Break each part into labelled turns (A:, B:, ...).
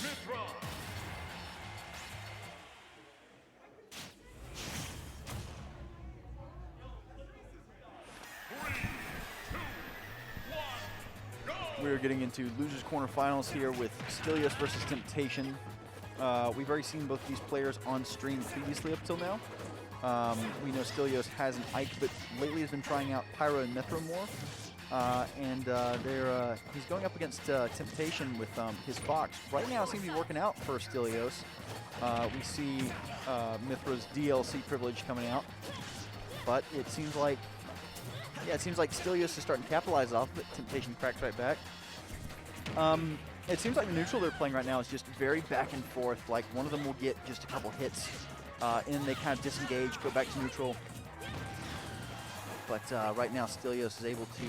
A: Mythra.
B: We are getting into losers quarterfinals here with Stilios versus Temptation. We've already seen both these players on stream previously up till now. We know Stilios has an Ike, but lately has been trying out Pyra and Mythra more. He's going up against Temptation with his Fox. Right now it seems to be working out for Stilios. We see Mythra's DLC privilege coming out, but it seems like Stilios is starting to capitalize off it. Temptation cracks right back. It seems like the neutral they're playing right now is just very back and forth. Like one of them will get just a couple hits, and then they kind of disengage, go back to neutral. But right now Stilios is able to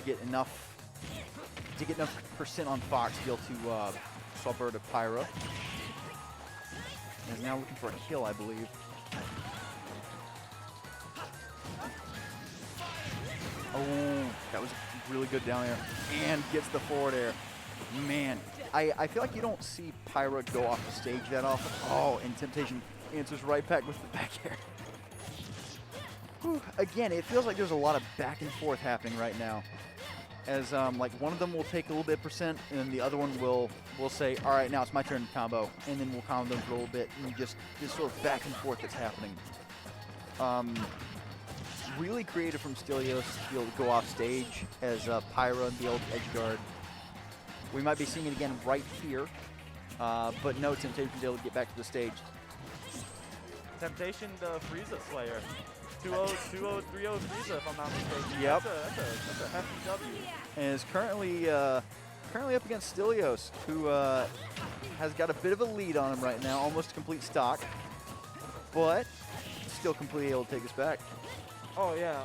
B: get enough percent on Fox to be able to swap over to Pyra. And is now looking for a kill, I believe. Oh, that was really good down there. And gets the forward air. Man, I feel like you don't see Pyra go off the stage that often. Oh, and Temptation answers right back with the back air. Whew. Again, it feels like there's a lot of back and forth happening right now. As like one of them will take a little bit percent, and then the other one will say, all right, now it's my turn to combo. And then we'll combo them for a little bit, and just this sort of back and forth that's happening. Really creative from Stilios to be able to go off stage as Pyra and be able to edge guard. We might be seeing it again right here, but no, Temptation's able to get back to the stage.
C: Temptation, the Frieza Slayer. 2-0, 2-0, 3-0 Frieza, if I'm not mistaken.
B: Yep.
C: That's a hefty W.
B: And is currently up against Stilios, who has got a bit of a lead on him right now, almost complete stock, but still completely able to take us back.
C: Oh yeah,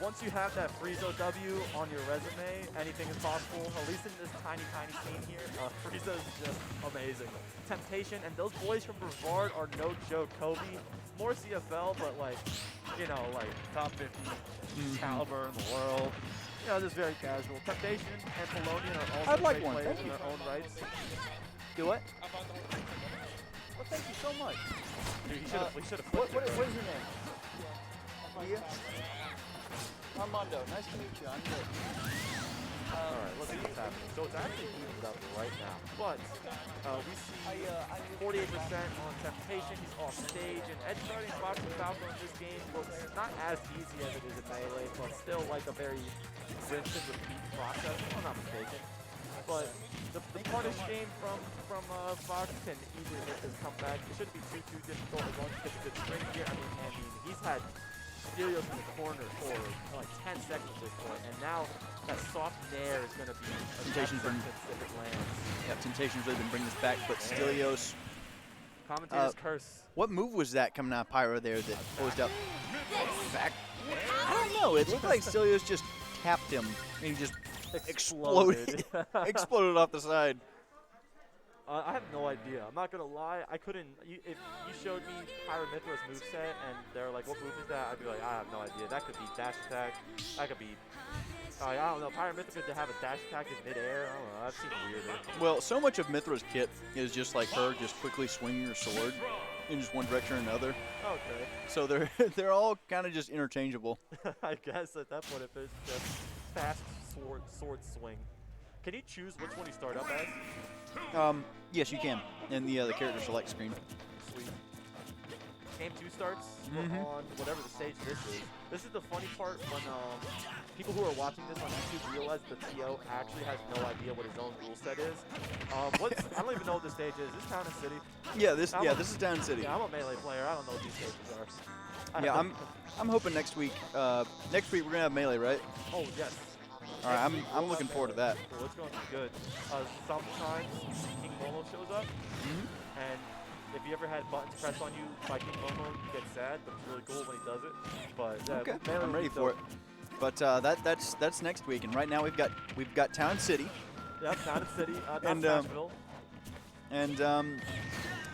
C: once you have that Frieza W on your resume, anything is possible. At least in this tiny scene here, Frieza is just amazing. Temptation, and those boys from Brevard are no joke. Kobe, more CFL, but like, you know, like top 50 caliber in the world. You know, just very casual. Temptation and Polonian are also great players in their own rights.
B: Do what?
C: Well, thank you so much. Dude, he should have
B: What is your name? Leah? Armando, nice to meet you. I'm good.
C: Alright, let's see what's happening. So it's actually heated up right now. But we see 48% on Temptation. He's off stage. And edge guarding Fox and Falco in this game looks not as easy as it is in Melee, but still like a very rinse and repeat process, if I'm not mistaken. But the punish game from Fox can easily hit his comeback. It shouldn't be too difficult as long as he gets a good string here. I mean, he's had Stilios in the corner for like 10 seconds at this point, and now that soft nair is going to be a
B: Temptation's been
C: specific lands.
B: Yeah, Temptation's really been bringing this back, but Stilios.
C: Commentator's curse.
B: What move was that coming out of Pyra there that closed up? Back? I don't know. It looked like Stilios just tapped him and he just exploded off the side.
C: I have no idea. I'm not gonna lie. I couldn't. If you showed me Pyra Mythra's moveset and they're like, "What move is that?" I'd be like, "I have no idea." That could be dash attack. That could be. I don't know. Pyra Mythra could have a dash attack in midair. I don't know. I've seen weirder.
B: Well, so much of Mythra's kit is just like her, just quickly swinging her sword in just one direction or another.
C: Okay.
B: So they're all kind of just interchangeable.
C: I guess at that point, if it's just fast sword swing. Can you choose which one you start up as?
B: Yes, you can in the character select screen.
C: Sweet. Game 2 starts on whatever the stage this is. This is the funny part when people who are watching this on YouTube realize the TO actually has no idea what his own rule set is. I don't even know what this stage is. Is this Town and City?
B: Yeah, this is Town and City.
C: Yeah, I'm a Melee player. I don't know what these stages are.
B: Yeah, I'm hoping next week. Next week we're gonna have Melee, right?
C: Oh yes.
B: All right, I'm looking forward to that.
C: Well, it's going to be good. Sometimes King Momo shows up, and if you ever had buttons pressed on you by King Momo, you get sad, but it's really cool when he does it. But
B: okay, I'm ready for it. But that's next week, and right now we've got Town and City.
C: Yeah, Town and City,
B: and
C: Nashville.
B: And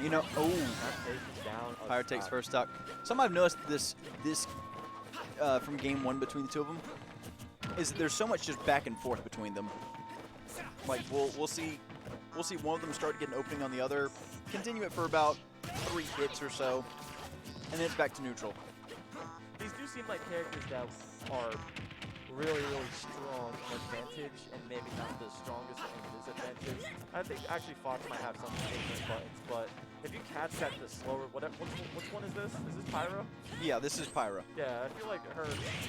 B: you know, Pyra takes first stock. Something I've noticed this from game 1 between the two of them is there's so much just back and forth between them. Like we'll see We'll see one of them start to get an opening on the other, continue it for about 3 hits or so, and then it's back to neutral.
C: These do seem like characters that are really, really strong in advantage and maybe not the strongest in disadvantage. I think actually Fox might have some different buttons, but if you catch that the slower, which one is this? Is this Pyra?
B: Yeah, this is Pyra.
C: Yeah, I feel like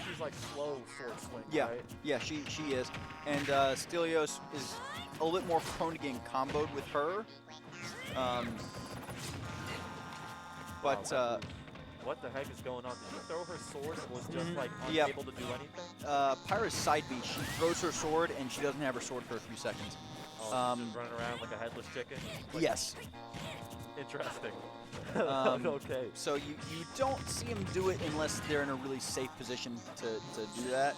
C: she's like slow sword swing,
B: Yeah,
C: right?
B: yeah, she is. And Stilios is a little bit more prone to getting comboed with her. But
C: what the heck is going on? Did she throw her sword and was just like
B: yep.
C: unable to do anything?
B: Pyra's side B, she throws her sword and she doesn't have her sword for a few seconds.
C: Oh, she's just running around like a headless chicken? Like,
B: yes.
C: Interesting.
B: Okay. So you don't see them do it unless they're in a really safe position to do that.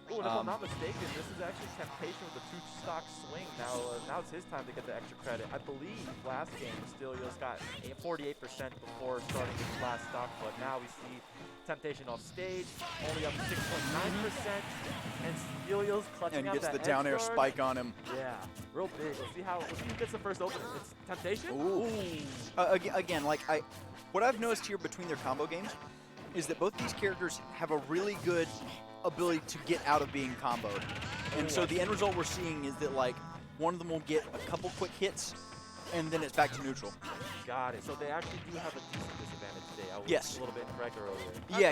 C: Oh, and if I'm not mistaken, this is actually Temptation with a 2-stock swing. Now it's his time to get the extra credit. I believe last game Stilios got 48% before starting his last stock, but now we see Temptation off stage, only up to 6.9%, and Stilios clutching
B: and
C: out
B: gets
C: that
B: the down air spike on him.
C: Yeah, real big. Let's see who gets the first opening. It's Temptation.
B: Ooh. Again, like what I've noticed here between their combo games is that both these characters have a really good ability to get out of being comboed. And so the end result we're seeing is that like one of them will get a couple quick hits and then it's back to neutral.
C: Got it. So they actually do have a decent disadvantage today. I was
B: yes.
C: a little bit incorrect earlier.
B: Yeah.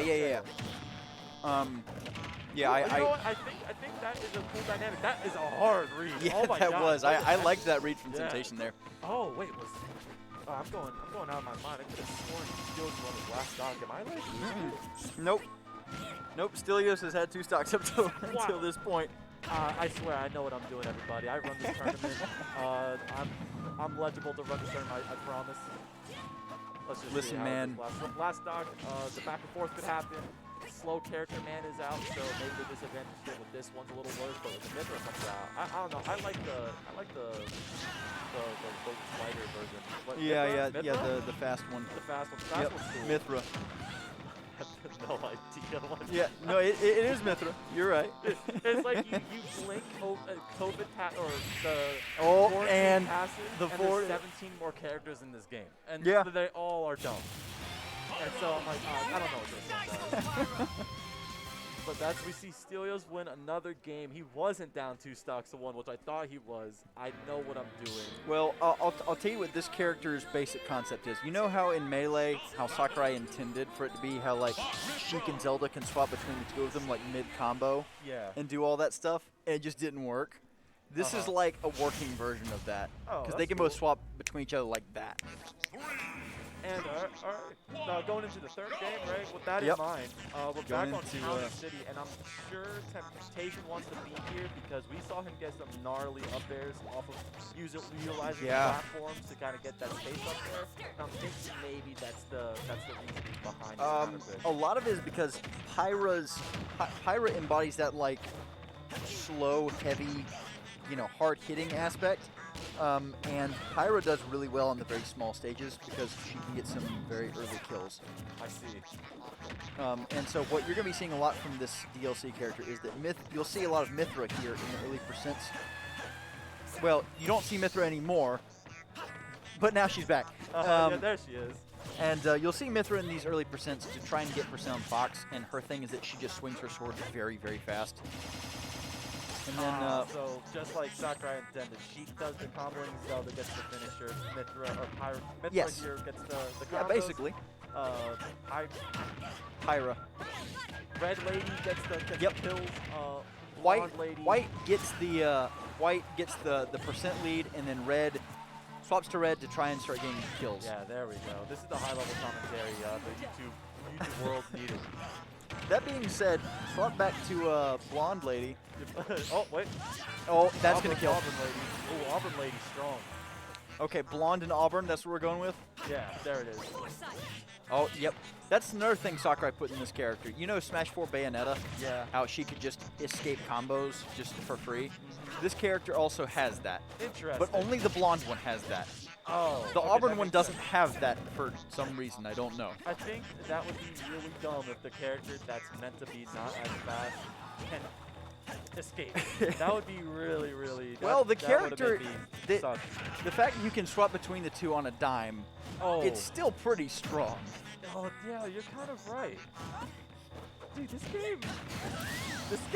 B: Yeah,
C: you know what? I think that is a cool dynamic. That is a hard read.
B: Yeah,
C: oh my
B: that
C: God.
B: was. I liked that read from Temptation there.
C: Oh wait, I'm going out of my mind. I could have sworn Stilios won his last stock. Am I like losing?
B: Nope. Stilios has had 2 stocks up until this point.
C: I swear I know what I'm doing, everybody. I run this tournament. I'm legible to run this tournament. I promise. Let's just
B: listen, man.
C: Last stock, the back and forth could happen. Slow character man is out, so maybe the disadvantage here with this one's a little worse. But with the Mythra comes out, I don't know. I like the lighter version. What,
B: Yeah,
C: Mythra?
B: the fast one.
C: The fast one. The fast one's cool.
B: Mythra.
C: I have no idea what.
B: Yeah, no, it is Mythra. You're right.
C: It's like you blink COVID or the
B: and
C: passes,
B: the
C: and there's 17 more characters in this game, and
B: yeah.
C: they all are dumb. And so I'm like, I don't know what this one does. But we see Stilios win another game. He wasn't down 2 stocks to 1, which I thought he was. I know what I'm doing.
B: Well, I'll tell you what this character's basic concept is. You know how in Melee, how Sakurai intended for it to be, how like Sheik and Zelda can swap between the two of them like mid-combo and do all that stuff, and it just didn't work. This is like a working version of that, because they can both swap between each other like that.
C: And going into the third game, right? With that in mind, we're back on Town City, and I'm sure Temptation wants to be here because we saw him get some gnarly up airs off of utilizing platforms to kind of get that space up there. And I'm thinking maybe that's the reason behind it.
B: A lot of it is because Pyra embodies that like slow, heavy, hard hitting aspect. And Pyra does really well on the very small stages because she can get some very early kills.
C: I see.
B: And so what you're going to be seeing a lot from this DLC character is that you'll see a lot of Mythra here in the early percents. Well, you don't see Mythra anymore, but now she's back.
C: Yeah, there she is.
B: And you'll see Mythra in these early percents to try and get percent on Fox, and her thing is that she just swings her sword very, very fast. And then,
C: so just like Sakurai intended, Sheik does the comboing, Zelda gets the finisher, Mythra here gets the combos.
B: Yeah, basically. Pyra.
C: Red Lady gets the kills.
B: White gets the percent lead, and then Red swaps to Red to try and start getting kills.
C: Yeah, there we go. This is the high-level commentary the YouTube world needed.
B: That being said, swap back to Blonde Lady.
C: Oh, wait.
B: Oh, that's going to kill.
C: Auburn Lady. Oh, Auburn Lady strong.
B: Okay, Blonde and Auburn, that's what we're going with?
C: Yeah, there it is.
B: Oh, yep. That's another thing Sakurai put in this character. You know Smash 4 Bayonetta?
C: Yeah.
B: How she could just escape combos just for free? This character also has that.
C: Interesting.
B: But only the Blonde one has that.
C: Oh.
B: The Auburn one doesn't have that for some reason. I don't know.
C: I think that would be really dumb if the character that's meant to be not as fast can escape. That would be really, really.
B: Well, the
C: that would've
B: character,
C: made me
B: the
C: suck.
B: fact that you can swap between the two on a dime,
C: Oh.
B: it's still pretty strong.
C: Oh, yeah, you're kind of right. Dude, this game.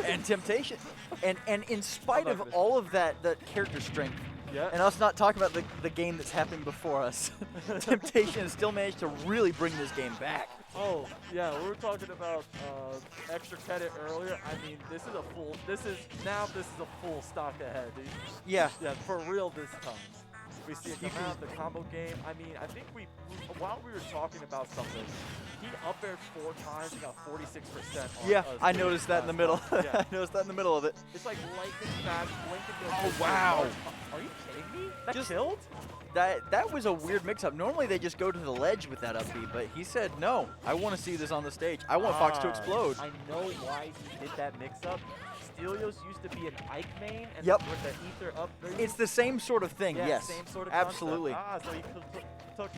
B: And Temptation. And in spite
C: not
B: of
C: gonna-
B: all of that character strength,
C: Yeah.
B: and us not talking about the game that's happening before us, Temptation has still managed to really bring this game back.
C: Oh, yeah, we were talking about extra credit earlier. I mean, this is a full stock ahead.
B: Yeah.
C: Yeah, for real this time. We see it come out, the combo game. I mean, I think while we were talking about something, he up aired 4 times and got 46% on
B: Yeah,
C: us.
B: I noticed that in the middle.
C: Yeah.
B: I noticed that in the middle of it.
C: It's like lightning fast, blinking.
B: Oh, wow.
C: Are you kidding me? That
B: Just-
C: killed?
B: That was a weird mix-up. Normally they just go to the ledge with that up B, but he said, no, I want to see this on the stage. I want Fox to explode.
C: I know why he did that mix-up. Stilios used to be an Ike main, and
B: Yep.
C: with the Ether up there.
B: It's the same sort of thing,
C: Yeah,
B: yes.
C: same sort of
B: absolutely.
C: concept. So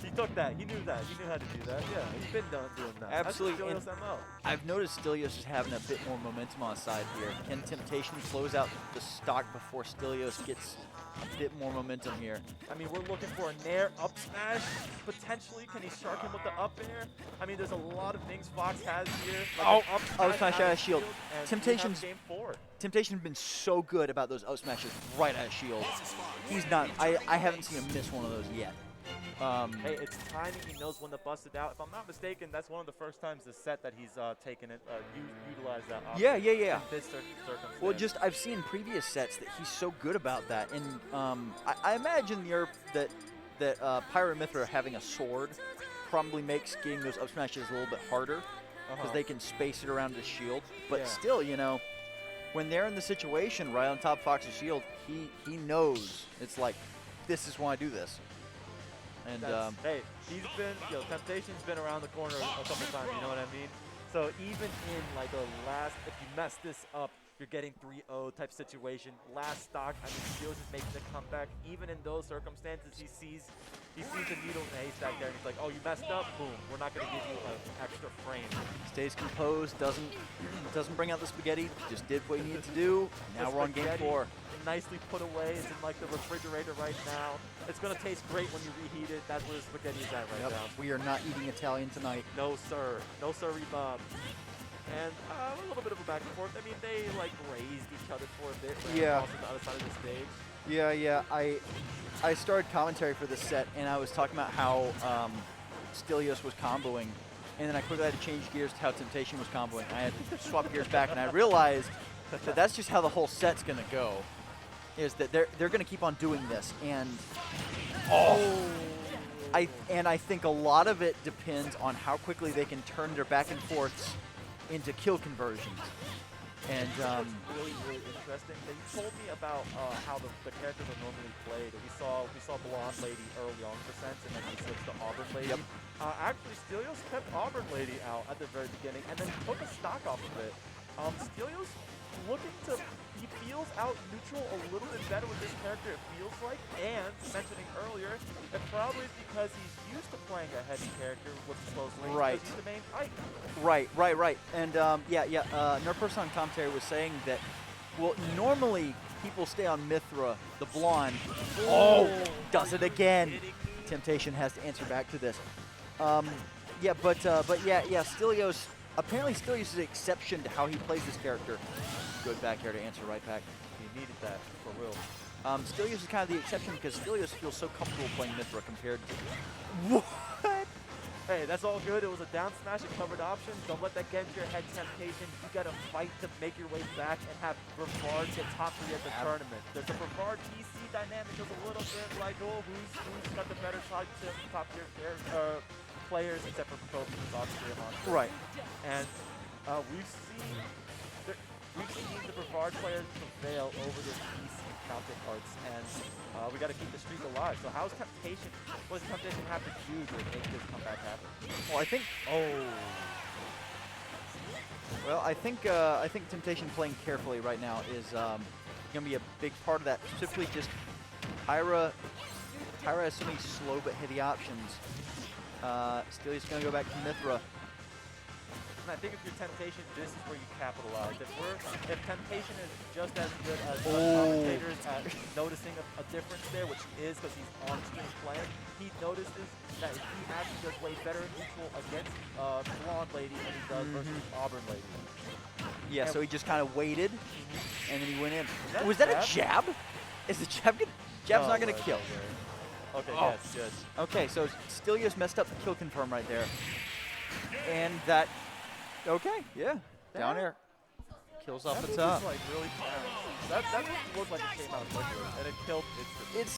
C: he took that. He knew that. He knew how to do that. Yeah, he's been doing that.
B: Absolutely.
C: That's Stilios' MO.
B: I've noticed Stilios is having a bit more momentum on his side here. Can Temptation close out the stock before Stilios gets a bit more momentum here?
C: I mean, we're looking for a nair up smash. Potentially, can he shark him with the up air? I mean, there's a lot of things Fox has here. Like an up
B: smash out of shield.
C: and we have
B: Temptation's-
C: game 4.
B: Temptation's been so good about those up smashes right at shield. He's not, I haven't seen him miss one of those yet.
C: Hey, it's timing. He knows when to bust it out. If I'm not mistaken, that's one of the first times this set that he's taken it, utilized that option.
B: Yeah.
C: In this circumstance.
B: Well, just I've seen previous sets that he's so good about that, and I imagine that Pyra and Mythra having a sword probably makes getting those up smashes a little bit harder because they can space it around his shield. But
C: Yeah.
B: still, you know, when they're in the situation right on top of Fox's shield, he knows it's like this is why I do this. And
C: hey, he's been, Temptation's been around the corner a couple times, you know what I mean? So even in like a last, if you mess this up, you're getting 3-0 type situation. Last stock, I mean, Stilios is making a comeback. Even in those circumstances, he sees the needle in the haystack there, and he's like, oh, you messed up? Boom, we're not going to give you an extra frame.
B: stays composed, doesn't bring out the spaghetti, just did what he needed to do. Now we're on game 4.
C: Nicely put away. It's in like the refrigerator right now. It's going to taste great when you reheat it. That's where the spaghetti is at right now.
B: We are not eating Italian tonight.
C: No, sir. No, sir, Bob. And a little bit of a back and forth. I mean, they like grazed each other for a bit.
B: Yeah.
C: Also the other side of the stage.
B: Yeah. I started commentary for this set, and I was talking about how Stilios was comboing, and then I quickly had to change gears to how Temptation was comboing. I had to swap gears back, and I realized that that's just how the whole set's going to go, is that they're going to keep on doing this. And I think a lot of it depends on how quickly they can turn their back and forths into kill conversions. And
C: What's really, really interesting, they told me about how the characters are normally played. We saw Blonde Lady early on for Sense, and then he switched to Auburn Lady.
B: Yep.
C: Actually, Stilios kept Auburn Lady out at the very beginning, and then took a stock off of it. Stilios looking to, he feels out neutral a little bit better with this character, it feels like, and mentioning earlier, it probably is because he's used to playing a heavy character with close range,
B: Right.
C: because he's the main Ike.
B: Right. And Nerd Person on commentary was saying that, well, normally people stay on Mythra, the blonde. Oh, does it again. Temptation has to answer back to this. Stilios, apparently Stilios is an exception to how he plays this character. Good back here to answer right back.
C: He needed that, for real.
B: Stilios is kind of the exception because Stilios feels so comfortable playing Mythra compared to... What?
C: Hey, that's all good. It was a down smash and covered option. Don't let that get into your head, Temptation. You got to fight to make your way back and have Brevard get top 3 at the tournament. There's a Brevard TC dynamic is a little bit like, oh, who's got the better top tier players, except for Kobe, who's obviously a monster.
B: Right.
C: And we've seen the Brevard players prevail over their TC counterparts, and we got to keep the streak alive. So how's Temptation? What does Temptation have to do to make this comeback happen?
B: Well, I think... Well, I think Temptation playing carefully right now is going to be a big part of that. Specifically, just Pyra has so many slow but heavy options. Stilios going to go back to Mythra.
C: And I think if you're Temptation, this is where you capitalize. If Temptation is just as good as the commentators at noticing a difference there, which he is because he's on stream playing, he notices that he actually does way better in neutral against Blonde Lady than he does versus Auburn Lady.
B: Yeah, so he just kind of waited, and then he went in.
C: That
B: Was that a
C: jab?
B: jab? Is the jab good? Jab's not going to kill.
C: Okay,
B: Oh.
C: yes, good.
B: Okay, so Stilios messed up the kill confirm right there. And that, okay, yeah, down air. Kills off
C: That
B: the
C: move
B: top.
C: is like really fast. That looked like it came out quicker, and it killed instantly.
B: It's